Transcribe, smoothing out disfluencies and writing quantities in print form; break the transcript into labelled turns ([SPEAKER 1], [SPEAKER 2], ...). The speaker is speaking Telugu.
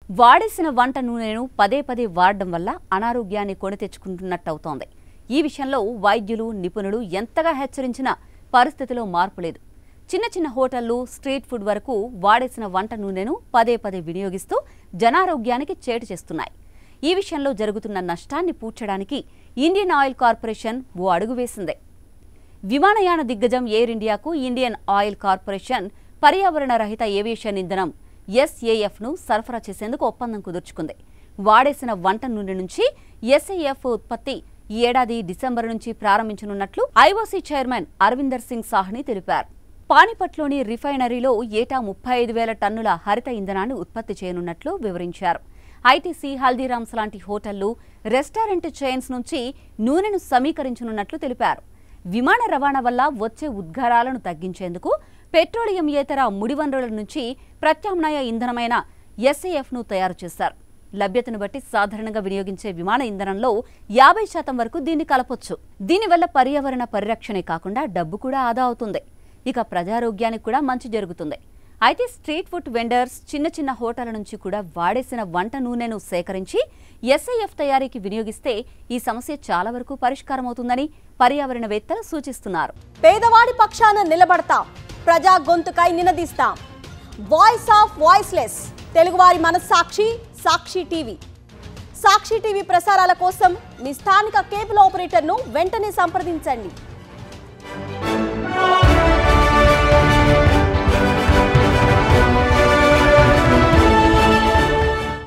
[SPEAKER 1] వాడేసిన వంట నూనెను పదే పదే వాడడం వల్ల అనారోగ్యాన్ని కొని తెచ్చుకుంటున్నట్టవుతోంది. ఈ విషయంలో వైద్యులు, నిపుణులు ఎంతగా హెచ్చరించినా పరిస్థితిలో మార్పు లేదు. చిన్న చిన్న హోటళ్లు, స్ట్రీట్ ఫుడ్ వరకు వాడేసిన వంట నూనెను పదే పదే వినియోగిస్తూ జనారోగ్యానికి చేటు చేస్తున్నాయి. ఈ విషయంలో జరుగుతున్న నష్టాన్ని పూడ్చడానికి ఇండియన్ ఆయిల్ కార్పొరేషన్ ఓ అడుగు వేసింది. విమానయాన దిగ్గజం ఎయిర్ ఇండియాకు ఇండియన్ ఆయిల్ కార్పొరేషన్ పర్యావరణ రహిత ఏవియేషన్ ఇంధనం SAFను సరఫరా చేసేందుకు ఒప్పందం కుదుర్చుకుంది. వాడేసిన వంట నూనె నుంచి SAF ఉత్పత్తి ఈ ఏడాది డిసెంబర్ నుంచి ప్రారంభించనున్నట్లు IOC చైర్మన్ అరవిందర్ సింగ్ సాహ్ని తెలిపారు. పానిపట్లోని రిఫైనరీలో ఏటా 35,000 టన్నుల హరిత ఇంధనాన్ని ఉత్పత్తి చేయనున్నట్లు వివరించారు. ITC, హల్దీరామ్స్ లాంటి హోటళ్లు, రెస్టారెంట్ చైన్స్ నుంచి నూనెను సమీకరించనున్నట్లు తెలిపారు. విమాన రవాణా వల్ల వచ్చే ఉద్గారాలను తగ్గించేందుకు పెట్రోలియంయేతర ముడి వనరుల నుంచి ప్రత్యామ్నాయ ఇంధనమైన SAFను తయారు చేశారు. లభ్యతను బట్టి సాధారణంగా వినియోగించే విమాన ఇంధనంలో 50% వరకు దీన్ని కలపొచ్చు. దీనివల్ల పర్యావరణ పరిరక్షణే కాకుండా డబ్బు కూడా ఆదా అవుతుంది. ఇక ప్రజారోగ్యానికి కూడా మంచి జరుగుతుంది. అయితే స్ట్రీట్ ఫుడ్ వెండర్స్, చిన్న చిన్న హోటళ్ల నుంచి కూడా వాడేసిన వంట నూనెను సేకరించి SAF తయారీకి వినియోగిస్తే ఈ సమస్య చాలా వరకు పరిష్కారం అవుతుందని పర్యావరణవేత్తలు సూచిస్తున్నారు.
[SPEAKER 2] పేదవాడి పక్షాన నిలబడతాం, ప్రజా గొంతుకై నినదిస్తాం. వాయిస్ ఆఫ్ వాయిస్లెస్, తెలుగువారి మనస్సాక్షి, సాక్షి టీవీ. సాక్షి టీవీ ప్రసారాల కోసం మీ స్థానిక కేబుల్ ఆపరేటర్ను వెంటనే సంప్రదించండి.